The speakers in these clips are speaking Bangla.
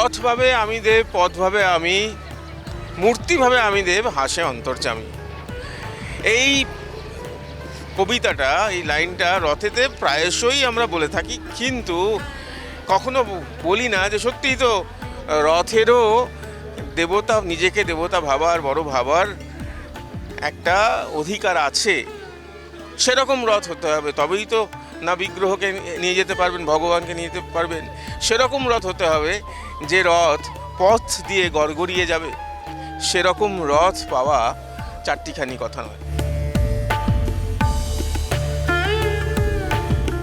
রথ ভাবে আমি দেব, পথ ভাবে আমি, মূর্তি ভাবে আমি দেব, হাসে অন্তর্যামী। এই কবিতাটা, এই লাইনটা রথেতে প্রায়শই আমরা বলে থাকি, কিন্তু কখনো বলি না যে সত্যিই তো রথেরও দেবতা, নিজেকে দেবতা ভাবার, বড় ভাবার একটা অধিকার আছে। সেরকম রথ হতে হবে, তবেই তো না বিগ্রহকে নিয়ে যেতে পারবেন, ভগবানকে নিয়ে যেতে পারবেন। সেরকম রথ হতে হবে যে রথ পথ দিয়ে গড়গড়িয়ে যাবে। সেরকম রথ পাওয়া চারটিখানি কথা নয়।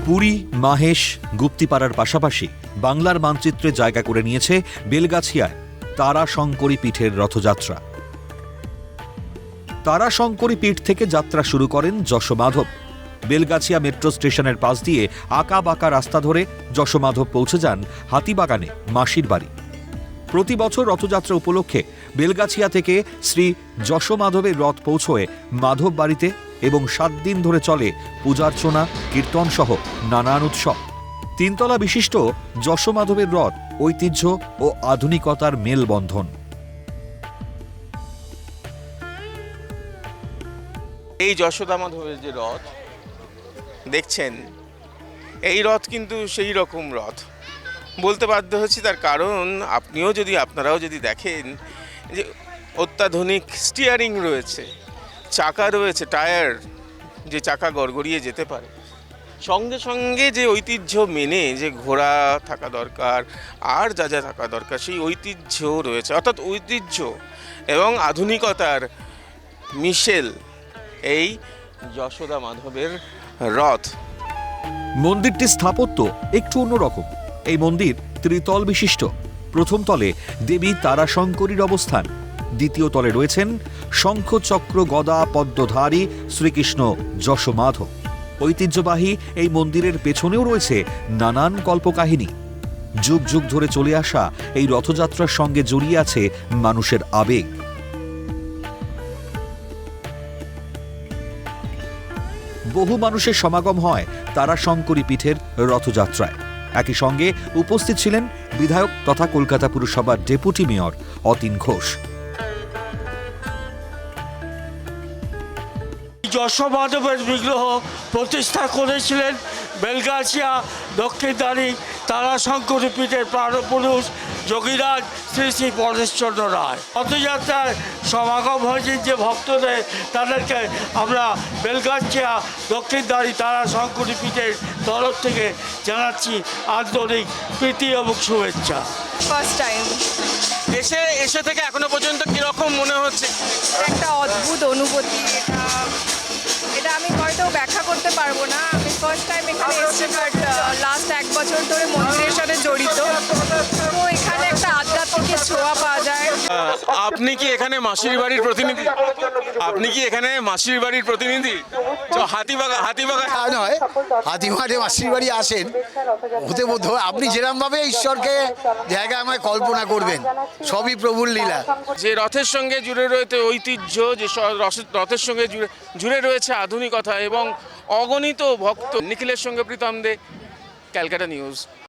পুরী, মাহেশ, গুপ্তিপাড়ার পাশাপাশি বাংলার মানচিত্রে জায়গা করে নিয়েছে বেলগাছিয়ায় তারাশঙ্করী পীঠের রথযাত্রা। তারাশঙ্করী পীঠ থেকে যাত্রা শুরু করেন যশোমাধব। বেলগাছিয়া মেট্রো স্টেশনের পাশ দিয়ে আঁকা বাঁকা রাস্তা ধরে যশোমাধব পৌঁছে যান হাতিবাগানে মাসির বাড়ি। প্রতি বছর রথযাত্রা উপলক্ষে বেলগাছিয়া থেকে শ্রী যশোমাধবের রথ পৌঁছয় মাধব বাড়িতে এবং 7 দিন ধরে চলে পূজার্চনা, কীর্তন সহ নানান উৎসব। 3 তলা বিশিষ্ট যশোমাধবের রথ ঐতিহ্য ও আধুনিকতার মেলবন্ধন। এই যশোদা মাধবের যে রথ দেখছেন, এই রথ কিন্তু সেই রকম রথ বলতে বাধ্য হচ্ছি। তার কারণ আপনারাও যদি দেখেন যে অত্যাধুনিক স্টিয়ারিং রয়েছে, চাকা রয়েছে, টায়ার, যে চাকা গড়গড়িয়ে যেতে পারে। সঙ্গে সঙ্গে যে ঐতিহ্য মেনে যে ঘোড়া থাকা দরকার আর যা যা থাকা দরকার, সেই ঐতিহ্য রয়েছে। অর্থাৎ ঐতিহ্য এবং আধুনিকতার মিশেল এই যশোদা মাধবের রথ। মন্দিরটির স্থাপত্য একটু অন্যরকম। এই মন্দির ত্রিতল বিশিষ্ট। প্রথম তলে দেবী তারাশঙ্করীর অবস্থান, দ্বিতীয় তলে রয়েছেন শঙ্খ, চক্র, গদা, পদ্মধারী শ্রীকৃষ্ণ যশোমাধব। ঐতিহ্যবাহী এই মন্দিরের পেছনেও রয়েছে নানান কল্পকাহিনী। যুগ যুগ ধরে চলে আসা এই রথযাত্রার সঙ্গে জড়িয়ে আছে মানুষের আবেগ। বহু মানুষের সমাগম হয় তারাশঙ্করী পীঠের রথযাত্রায়। একই সঙ্গে উপস্থিত ছিলেন বিধায়ক তথা কলকাতা পুরসভার ডেপুটি মেয়র অতীন ঘোষ। যশোমাধবের বিগ্রহ প্রতিষ্ঠা করেছিলেন বেলগাছিয়া দক্ষিণদ্বারী তারাশঙ্করী পীঠের প্রাণপুরুষ যোগীরাজ শ্রী শ্রী পরেশচন্দ্র রায়। রথযাত্রায় সমাগম হয়েছেন যে ভক্তদের, তাদেরকে আমরা বেলগাছিয়া দক্ষিণদ্বারী তারাশঙ্করী পীঠের তরফ থেকে জানাচ্ছি আন্তরিক প্রীতি এবং শুভেচ্ছা। ফার্স্ট টাইম এসে থেকে এখনো পর্যন্ত কিরকম মনে হচ্ছে? একটা অদ্ভুত অনুভূতি। এটা আমি হয়তো ব্যাখ্যা করতে পারবো না। আমি ফার্স্ট টাইম এখানে এসেছি, বাট লাস্ট 1 বছর ধরে মন্দিরের সাথে জড়িত, তো এখানে একটা আধ্যাত্মিক ছোঁয়া পাওয়া যায়। আপনি কি এখানে মাসির বাড়ির প্রতিনিধি? হাতিবাগা নয়, হাতিবাগানে মাসির বাড়ি আসেন হতে বোধ। আপনি যেরকমভাবে ঈশ্বরকে জায়গায় আমায় কল্পনা করবেন, সবই প্রভুর লীলা। যে রথের সঙ্গে জুড়ে রয়েছে ঐতিহ্য, যে রথের সঙ্গে জুড়ে রয়েছে আধুনিকতা এবং অগণিত ভক্ত। নিখিলের সঙ্গে প্রীতম দে, ক্যালকাটা নিউজ।